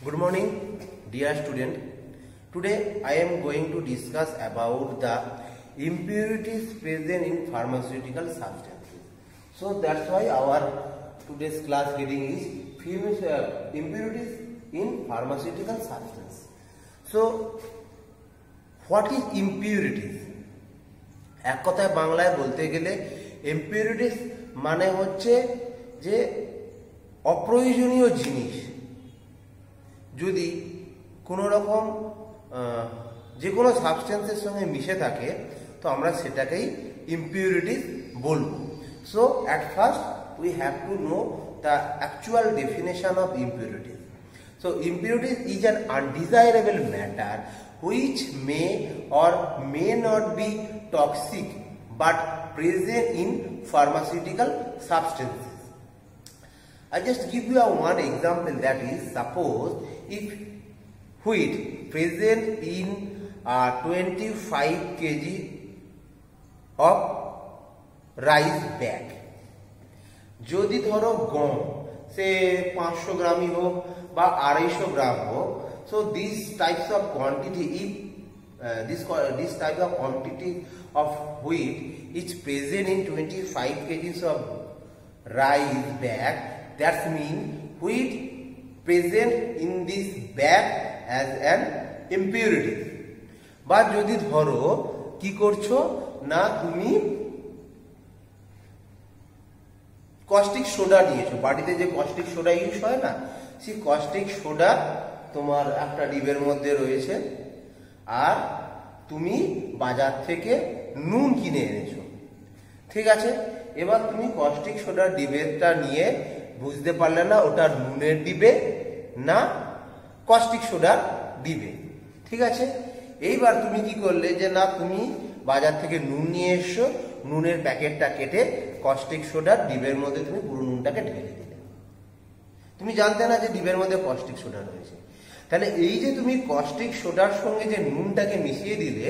Good morning, dear student. Today I am going to discuss about the impurities present in pharmaceutical substances. So that's why our today's class heading is impurities in pharmaceutical substance. So what is impurities? এক কথায় বাংলায় বলতে গেলে impurities মানে হচ্ছে যে অপ্রয়োজনীয় জিনিস যদি কোনো রকম যে কোনো সাবস্টেন্সের সঙ্গে মিশে থাকে তো আমরা সেটাকেই impurities বলবো। So at first we have to know the actual definition of impurities. So impurities is an undesirable matter which may or may not be toxic but present in pharmaceutical substances. I just give you one example, that is, suppose if wheat present in 25 kg of rice bag, যদি ধরো গম সে 500 গ্রামই হোক বা 250 গ্রাম হোক, so these types of quantity, if this type of quantity of wheat is present in 25 kgs of rice bag, that means wheat present in this bag as an impurity. বা যদি ধরো কি করছো না, তুমি কস্টিক সোডা নিয়েছো, বাড়িতে যে কস্টিক সোডা ইউজ হয় না, সেই কস্টিক সোডা তোমার একটা ডিবের মধ্যে রয়েছে, আর তুমি বাজার থেকে নুন কিনে এনেছো, ঠিক আছে। এবার তুমি কস্টিক সোডার ডিবেটা নিয়ে বুঝতে পারলে না ওটা নুনের ডিবে না কস্টিক সোডার ডিবে, ঠিক আছে। এইবার তুমি কি করলে যে না, তুমি বাজার থেকে নুন নিয়ে এসছো, নুনের প্যাকেটটা কেটে কস্টিক সোডার ডিবের মধ্যে তুমি পুরো নুনটাকে ঢেলে দিলে। তুমি জানতে না যে ডিবের মধ্যে কস্টিক সোডা রয়েছে। তাহলে এই যে তুমি কস্টিক সোডার সঙ্গে যে নুনটাকে মিশিয়ে দিলে,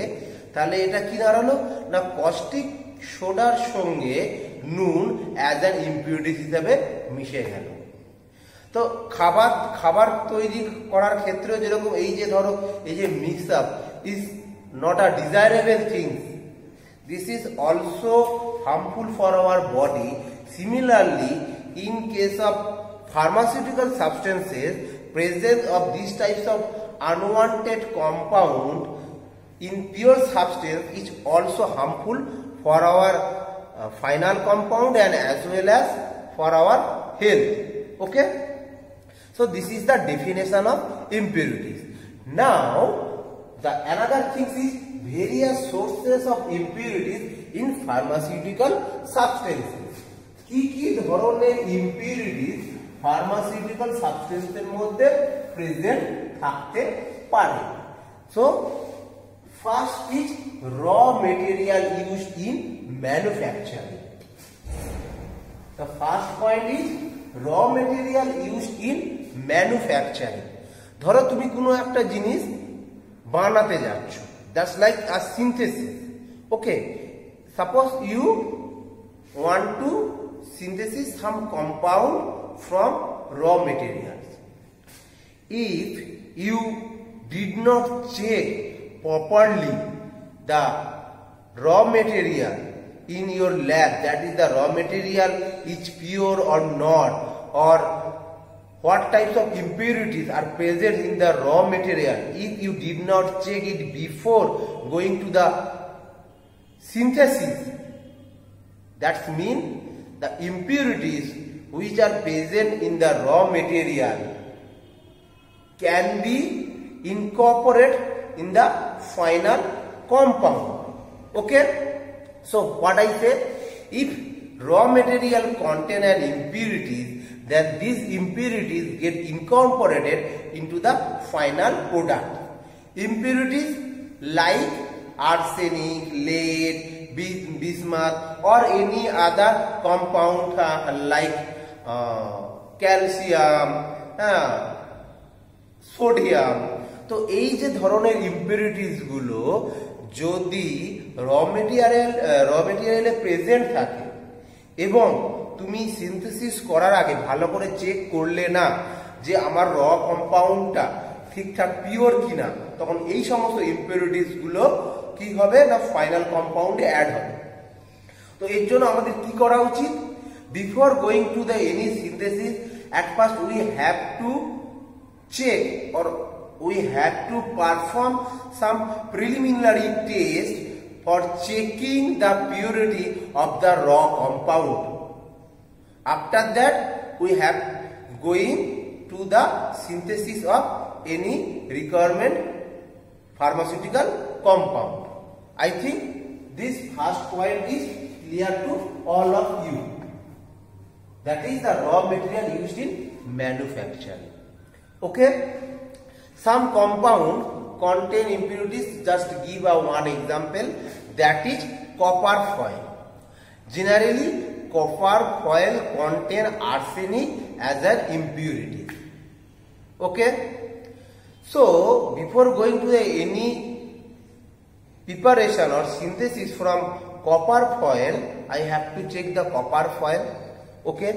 তাহলে এটা কি দাঁড়ালো না, কস্টিক সোডার সঙ্গে নুন অ্যাজ অ্যান ইম্পিউরিটি হিসাবে মিশে গেল। তো খাবার তৈরি করার ক্ষেত্রে যেরকম এই যে ধরো এই যে mix up is not a desirable things, this is also harmful for our body. Similarly, in case of pharmaceutical substances, presence of these types of unwanted compound in pure substance is also harmful for our final compound and as well as for our health. Okay, so this is the definition of impurities. Now the another thing is various sources of impurities in pharmaceutical substances. কি কি ধরনের impurities pharmaceutical substances এর মধ্যে present থাকতে পারে? So first is raw material used in manufacturing. The first point is raw material used in manufacturing. ধরো তুমি কোনো একটা জিনিস বানাতে যাচ্ছ, that's like a synthesis. Okay, suppose you want to synthesize some compound from raw materials. If you did not check properly the raw material in your lab, that is the raw material is pure or not, or what types of impurities are present in the raw material, if you did not check it before going to the synthesis, that means the impurities which are present in the raw material can be incorporated in the final compound. Okay, so what I say, if raw material contain an impurities, then these impurities get incorporated into the final product. Impurities like arsenic, lead, bismuth or any other compound like calcium, sodium, তো এই যে ধরনের impurities গুলো যদি র মেটেরিয়ালে present থাকে এবং তুমি সিনথেসিস করার আগে ভালো করে চেক করলে না, যে আমার র কম্পাউন্ডটা ঠিকঠাক পিওর কিনা, তখন এই সমস্ত ইম্পিউরিটিস গুলো কি হবে না ফাইনাল কম্পাউন্ডে অ্যাড হবে। তো এর জন্য আমাদের কি করা উচিত? Before going to the any synthesis, at first we have to check or we have to perform some preliminary test for checking the purity of the raw compound. After that we have going to the synthesis of any requirement pharmaceutical compound. I think this first point is clear to all of you. That is the raw material used in manufacturing. Okay, some compound contain impurities. Just give one example, that is copper foil. Generally copper foil contain arsenic as an impurity. Okay, so before going to any preparation or synthesis from copper foil, I have to check the copper foil. Okay,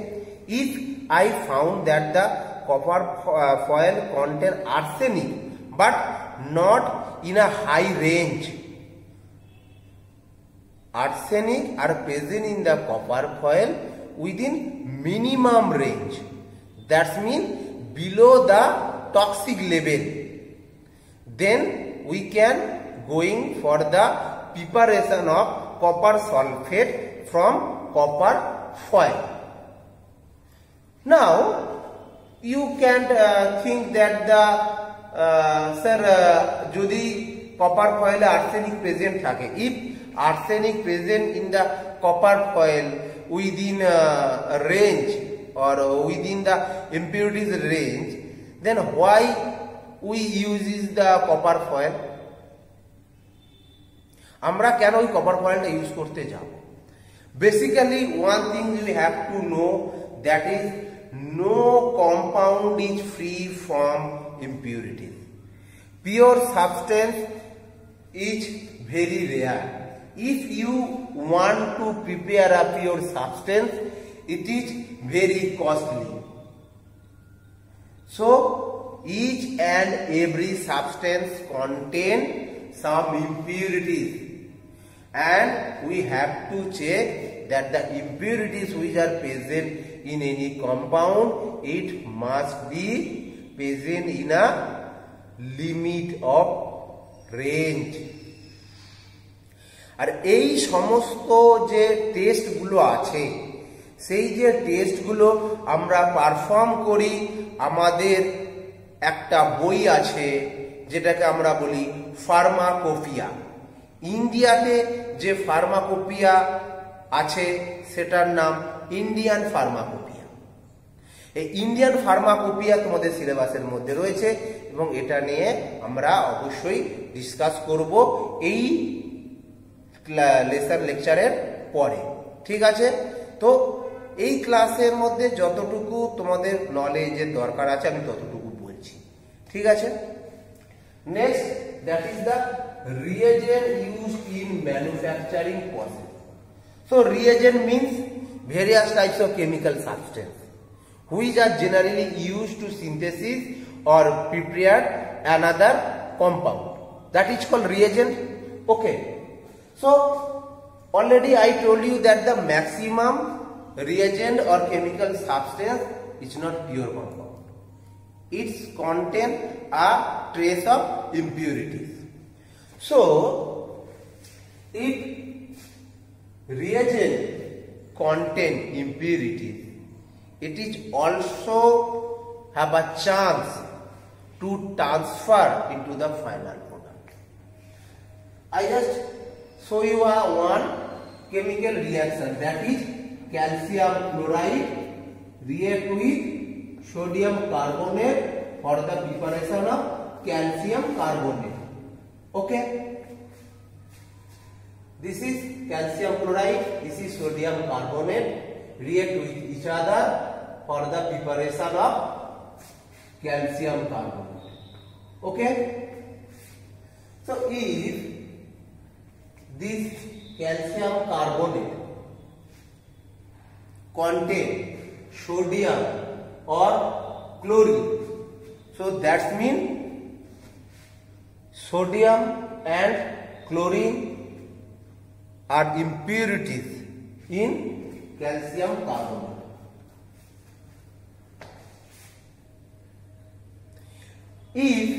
if I found that the copper foil contain arsenic but not in a high range, arsenic are present in the copper foil within minimum range, that means below the toxic level, then we can going for the preparation of copper sulfate from copper foil. Now you can think that the sir jodi copper foil arsenic present thake, if arsenic present in the copper foil within range or within the impurities range, then why we uses the copper foil? আমরা কেন ওই copper ফয়েলটা use করতে যাব? Basically one thing you have to know, that is no compound is free from impurities. Pure substance is very rare. If you want to prepare a pure substance, it is very costly. So each and every substance contain some impurities, and we have to check that the impurities which are present in any compound, it must be present in a limit of range. আর এই সমস্ত যে টেস্টগুলো আছে, সেই যে টেস্টগুলো আমরা perform করি, আমাদের একটা বই আছে যেটাকে আমরা বলি ফার্মাকোপিয়া। ইন্ডিয়াতে যে ফার্মাকোপিয়া আছে সেটার নাম ইন্ডিয়ান ফার্মাকোপিয়া। এই ইন্ডিয়ান ফার্মাকোপিয়া তোমাদের সিলেবাসের মধ্যে রয়েছে এবং এটা নিয়ে আমরা অবশ্যই ডিসকাস করব এই লেকচারের পরে। ঠিক আছে, তো এই ক্লাসের মধ্যে যতটুকু তোমাদের নলেজের দরকার আছে আমি ততটুকু বলছি। ঠিক আছে, next that is the reagent used in manufacturing process. So reagent means various types of chemical substance which are generally used to synthesis or prepare another compound, that is called reagent. Okay, so already I told you that the maximum reagent or chemical substance is not pure compound, it contains a trace of impurities. So if reagent contain impurities, it is also have a chance to transfer into the final product. I just show you one chemical reaction, that is calcium chloride react with sodium carbonate for the preparation of calcium carbonate. Okay, this is calcium chloride, this is sodium carbonate, react with each other for the preparation of calcium carbonate. Okay, so if this calcium carbonate contain sodium or chlorine, So that's mean sodium and chlorine are impurities in calcium carbonate. If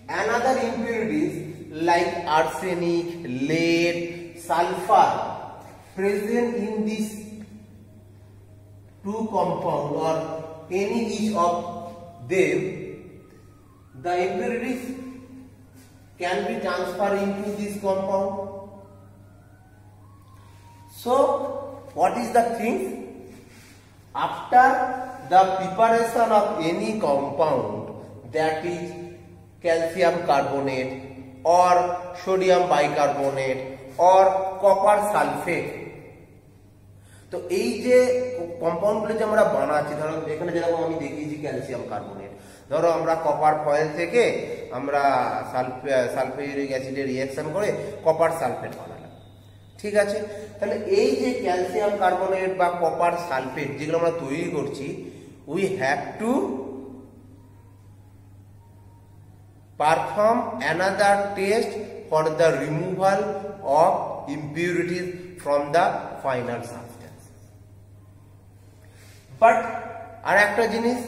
another impurities like arsenic, lead, sulfur present in these two compound or any each of them, the impurities can be transferred into this compound. So what is the thing? After the preparation of any compound, that is calcium carbonate or sodium bicarbonate or copper sulfate, তো এই যে কম্পাউন্ডগুলো যে আমরা বানাচ্ছি, ধরো এখানে যেরকম আমি দেখিয়েছি ক্যালসিয়াম কার্বনেট, ধরো আমরা কপার ফয়েল থেকে আমরা সালফিউরিক অ্যাসিডের রিঅ্যাকশন করে কপার সালফেট বানালাম, ঠিক আছে। তাহলে এই যে ক্যালসিয়াম কার্বনেট বা কপার সালফেট যেগুলো আমরা তৈরি করছি, we have to perform another test for the removal of impurities from the final substance. But আর একটা জিনিস,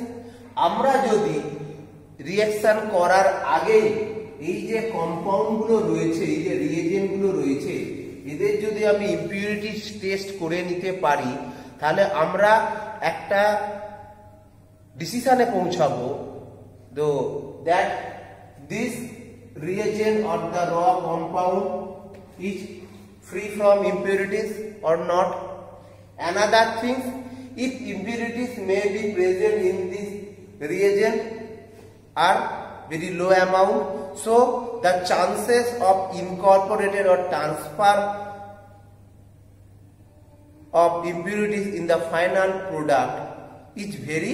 আমরা যদি রিঅ্যাকশন করার আগে এই যে কম্পাউন্ড গুলো রয়েছে, এই যে রিএজেন্ট গুলো রয়েছে, এদের যদি আমি ইম্পিউরিটিস টেস্ট করে নিতে পারি, তাহলে আমরা একটা ডিসিশনে পৌঁছাবো that this reagent or the raw compound is free from impurities or not. Another thing, if impurities may be present in this reagent are very low amount, so the chances of incorporated or transfer of impurities in the final product is very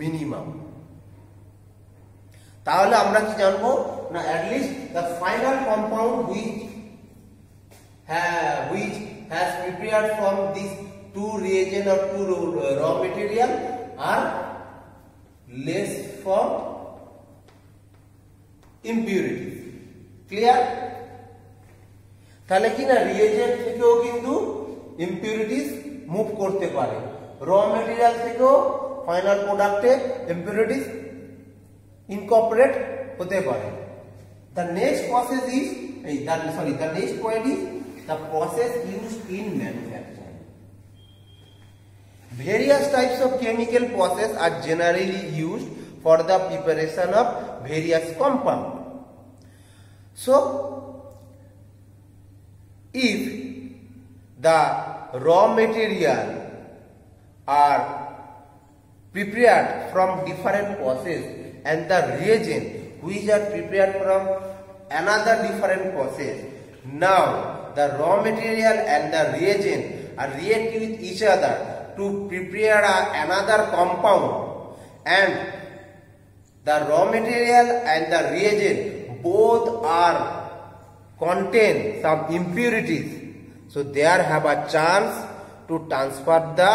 minimum. তাহলে আমরা কি জানবো না, at least the final compound which has prepared from these two reagent or two raw material are less from impurities. Clear? তাহলে কি না, reagent থেকেও কিন্তু impurities মুভ করতে পারে, র মেটেরিয়াল থেকেও ফাইনাল প্রোডাক্টে impurities incorporate होते पारे. The next process is the next point is the process used in manufacturing. Various types of chemical process are generally used for the preparation of various compounds. So if the raw material are prepared from different process and the reagent which are prepared from another different process, now the raw material and the reagent are react with each other to prepare another compound, and the raw material and the reagent both are contain some impurities, so there have a chance to transfer the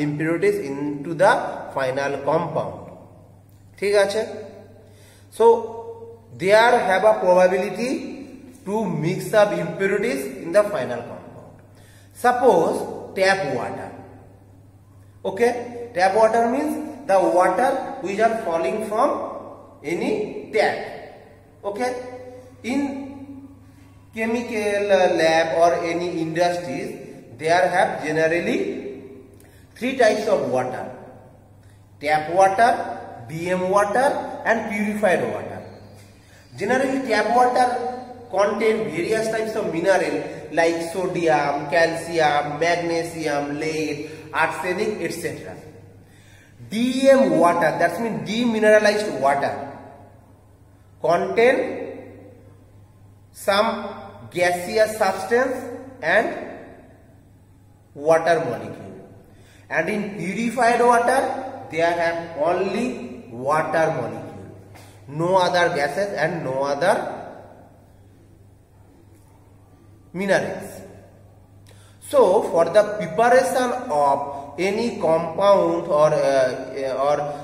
impurities into the final compound. ঠিক আছে? So there have a probability to mix up impurities in the final compound. Suppose tap water. Okay, tap water means the water which are falling from any tap. Okay, in chemical lab or any industries, there have generally three types of water: tap water, BM water and purified water. Generally tap water contain various types of mineral like sodium, calcium, magnesium, lead, arsenic, etc. DM water, that means demineralized water, contain some gaseous substance and water molecule, and in purified water there have only water molecule, no other gases and no other minerals. So for the preparation of any compound or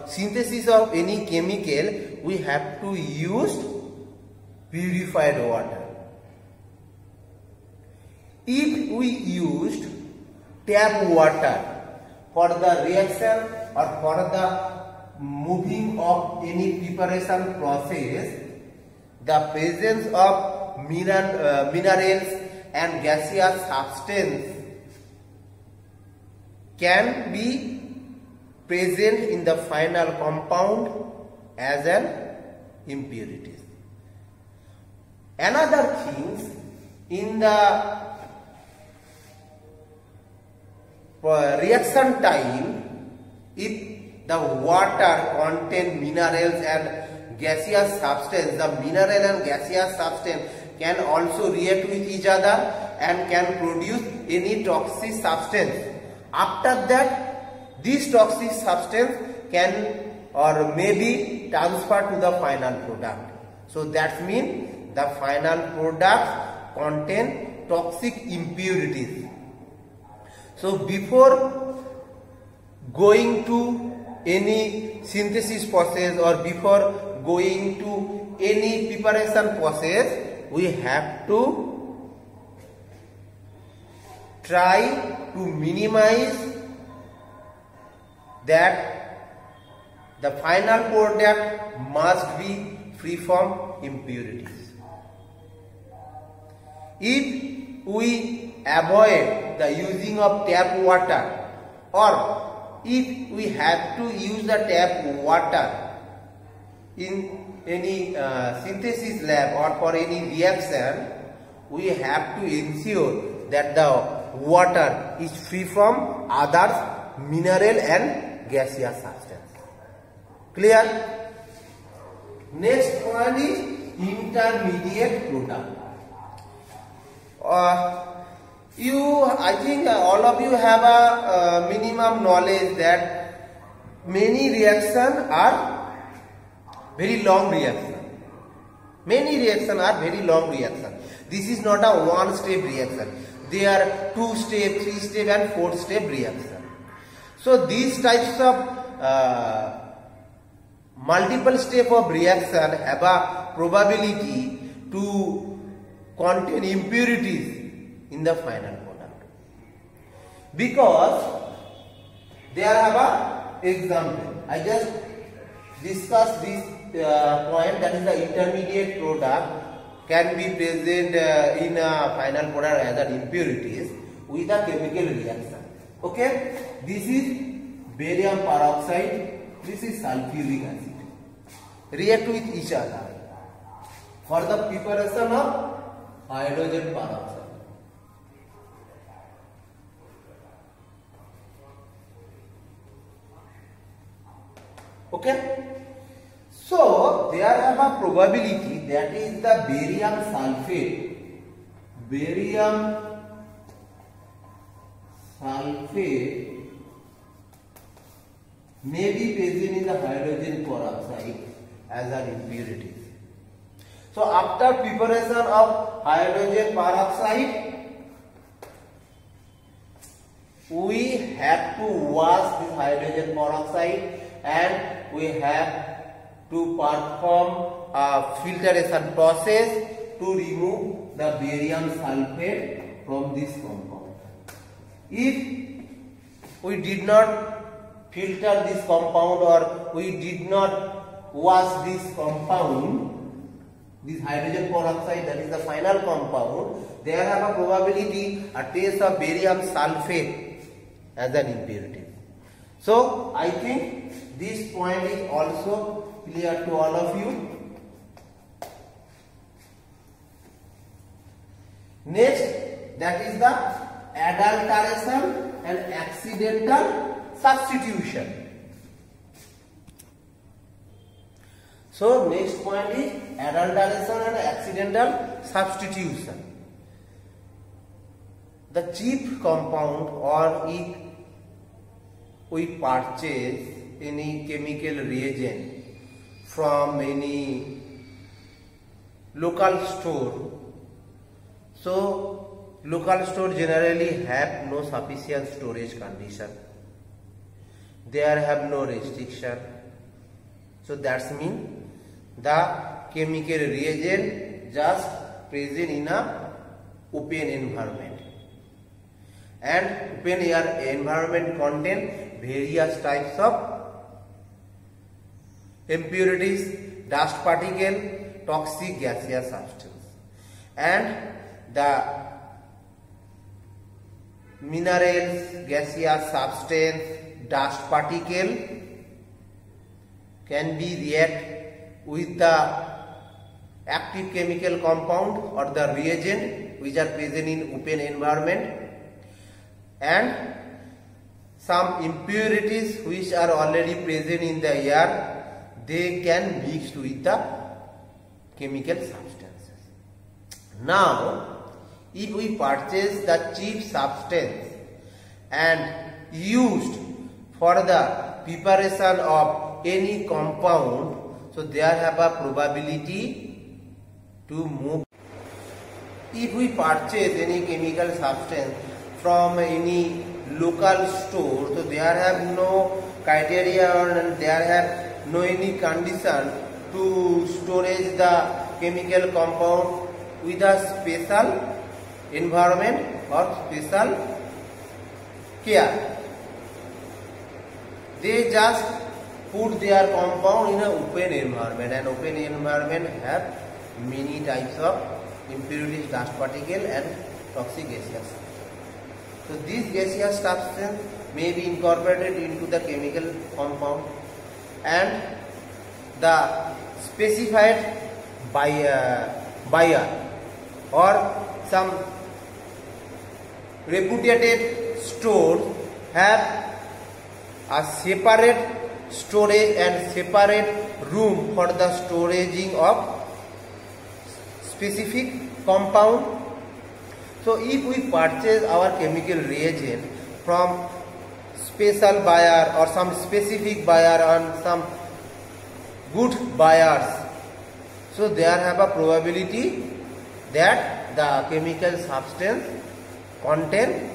synthesis of any chemical, we have to use purified water. If we used tap water for the reaction or for the moving of any preparation process, the presence of minerals and gaseous substance can be present in the final compound as an impurities. Another thing, in the reaction time, if the water contain minerals and gaseous substance, the mineral and gaseous substance can also react with each other and can produce any toxic substance. After that, this toxic substance can or may be transferred to the final product. So that means the final product contain toxic impurities. So before going to any synthesis process or before going to any preparation process, we have to try to minimize that the final product must be free from impurities. If we avoid the using of tap water, or if we have to use the tap water in any synthesis lab or for any reaction, we have to ensure that the water is free from other mineral and gaseous substance. Clear? Next one is intermediate product. I think all of you have a minimum knowledge that many reactions are very long reaction. Many reactions are very long reaction. This is not a one-step reaction. They are 2-step, 3-step and 4-step reaction. So these types of multiple step of reaction have a probability to contain impurities in the final product. Because there have a example. I just discussed this point, that is the intermediate product can be present in a final product as an impurities with a chemical reaction. Okay, this is barium peroxide, this is sulfuric acid. React with each other for the preparation of hydrogen peroxide. Okay. So there have a probability, that is the barium sulfate. Barium sulfate may be present in the hydrogen peroxide as an impurity. So after preparation of hydrogen peroxide, we have to wash this hydrogen peroxide and we have to perform a filtration process to remove the barium sulfate from this compound. If we did not filter this compound or we did not wash this compound, this hydrogen peroxide, that is the final compound, there have a probability a trace of barium sulfate as an impurity. So I think this point is also clear to all of you. Next, that is the adulteration and accidental substitution. So next point is adulteration and accidental substitution. The cheap compound, or if we purchase any chemical reagent from any local store, so local store generally have no sufficient storage condition. there have no restriction. So that's mean the chemical reagent just present in a open environment, and open air environment contain various types of impurities, dust particle, toxic gaseous substance, and the minerals, gaseous substance, dust particle can be react with the active chemical compound or the reagent which are present in open environment, and some impurities which are already present in the air, they can mix with the chemical substances. Now, if we purchase the cheap substance and used for the preparation of any compound, so there have a probability to move. If we purchase any chemical substance from any local store, so there have no criteria and there have no any condition to storage the chemical compound with a special environment or special care. They just put their compound in an open environment, and open environment have many types of impurities, dust particle and toxic gaseous. So these gaseous substance may be incorporated into the chemical compound, and the specified buyer or some reputed stores have a separate storage and separate room for the storing of specific compound. So if we purchase our chemical reagent from special buyer or some specific buyer and some good buyers, so there have a probability that the chemical substance contain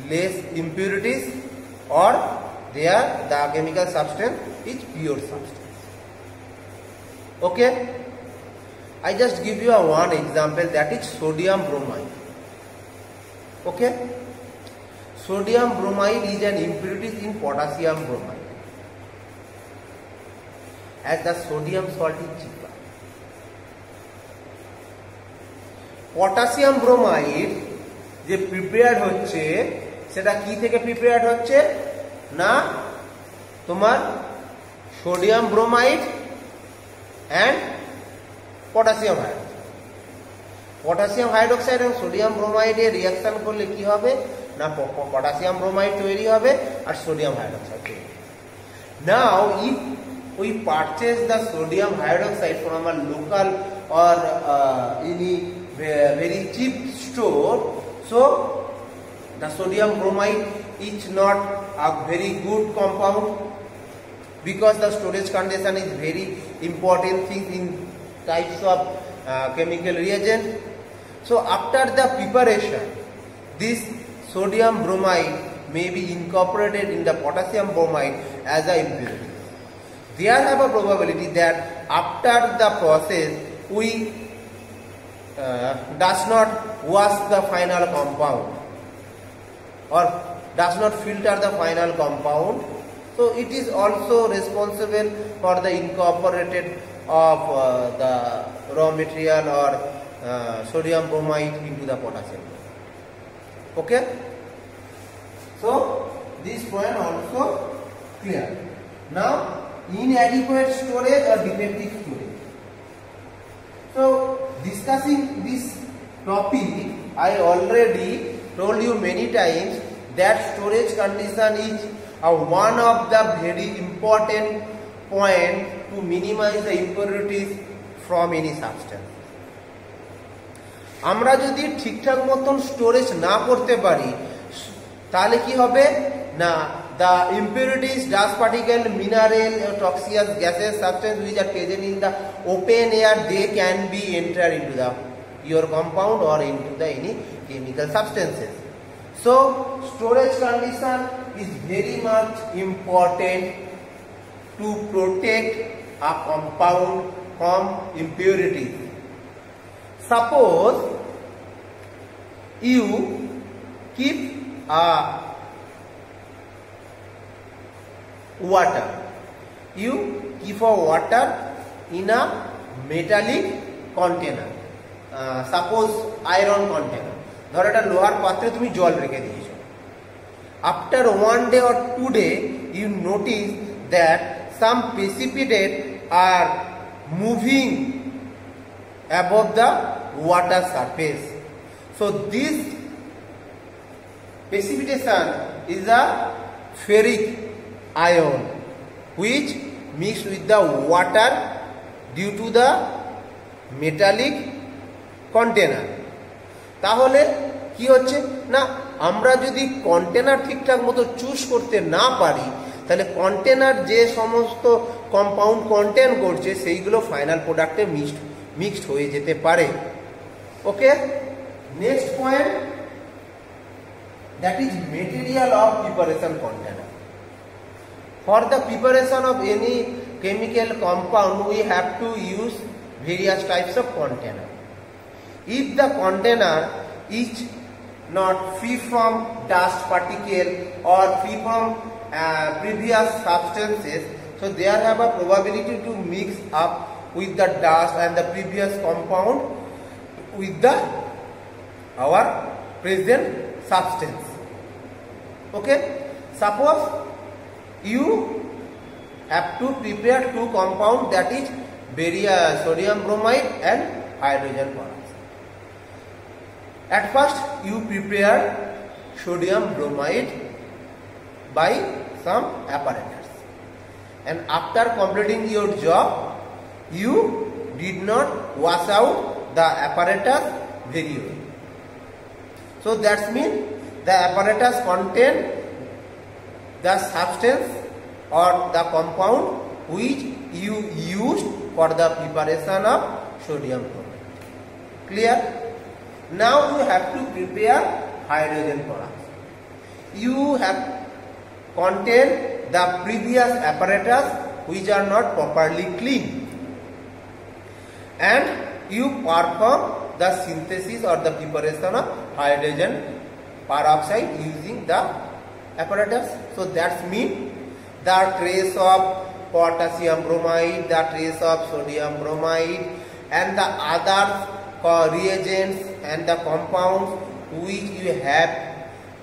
less impurities, or the chemical substance is pure substance. Okay, I just give you one example, that is sodium bromide. Okay, sodium bromide is an impurity in potassium bromide, as the sodium salt is cheaper. Potassium bromide যে prepared হচ্ছে সেটা কি থেকে prepared হচ্ছে না, তোমার sodium bromide and potassium hydroxide. Potassium hydroxide এবং sodium ব্রোমাইডে রিঅ্যাকশন করলে কি হবে না, পটাশিয়াম ব্রোমাইড তৈরি হবে আর সোডিয়াম হাইড্রোক্সাইড তৈরি হবে। নাও if we purchase the sodium hydroxide from a local or any very cheap store, so the sodium bromide is not a very good compound, because the storage condition is very important thing in types of chemical reagent. So after the preparation, this sodium bromide may be incorporated in the potassium bromide as a impurity. There have a probability that after the process we does not wash the final compound or does not filter the final compound, so it is also responsible for the incorporated of the raw material or sodium bromide into the potassium. Okay, so this point also clear. Now inadequate storage or defective storage. So discussing this topic, I already told you many times that storage condition is one of the very important point to minimize the impurities from any substance. আমরা যদি ঠিকঠাক মতন storage না করতে পারি তাহলে কি হবে না, the impurities, dust particle, mineral, toxic gases, substance which are present in the open air, they can be entered into the pure compound or into the any chemical substances. So storage condition is very much important to protect a compound from impurities. Suppose you keep a water. You keep a water in a metallic container. Suppose iron container. ধরো একটা লোহার পাত্রে তুমি জল রেখে দিয়েছো। After 1 day or 2 days, you notice that some precipitate are moving above the water surface. So this precipitation is a ferric ion which mixed with the water due to the metallic container. তাহলে কি হচ্ছে না, আমরা যদি container ঠিকঠাক মতো choose করতে না পারি, তাহলে কন্টেনার যে সমস্ত কম্পাউন্ড কন্টেন করছে সেইগুলো ফাইনাল প্রোডাক্টে মিক্সড হয়ে যেতে পারে। Okay, next point, that is material of preparation container. For the preparation of any chemical compound, we have to use various types of container. If the container is not free from dust particle or free from previous substances, so there have a probability to mix up with the dust and the previous compound with the our present substance. Okay, suppose you have to prepare two compound, that is sodium bromide and hydrogen peroxide. At first you prepare sodium bromide by some apparatus, and after completing your job you did not wash out the apparatus very well. So that means the apparatus contain the substance or the compound which you used for the preparation of sodium bromide. Clear? Now you have to prepare hydrogen peroxide. You have contain the previous apparatus which are not properly clean, and you perform the synthesis or the preparation of hydrogen peroxide using the apparatus. So that means the trace of potassium bromide, the trace of sodium bromide, and the other reagents and the compounds which you have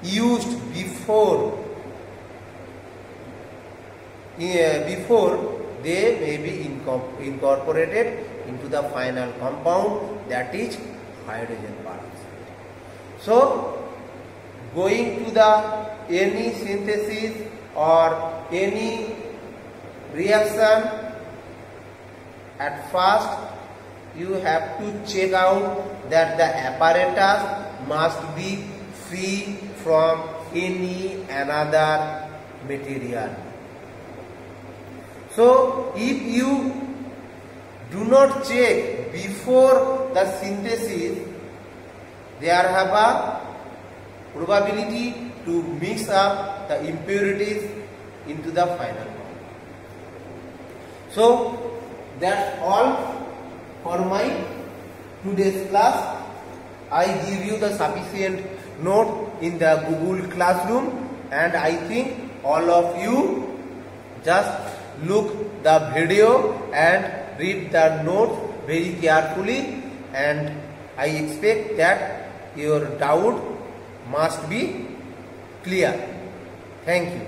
used before they may be incorporated into the final compound, that is hydrogen peroxide. So going to the any synthesis or any reaction, at first you have to check out that the apparatus must be free from any another material. So if you do not check before the synthesis, there have a probability to mix up the impurities into the final form. So that's all for my today's class. I give you the sufficient note in the Google Classroom, and I think all of you just look the video and read the notes very carefully, and I expect that your doubt must be clear. Thank you.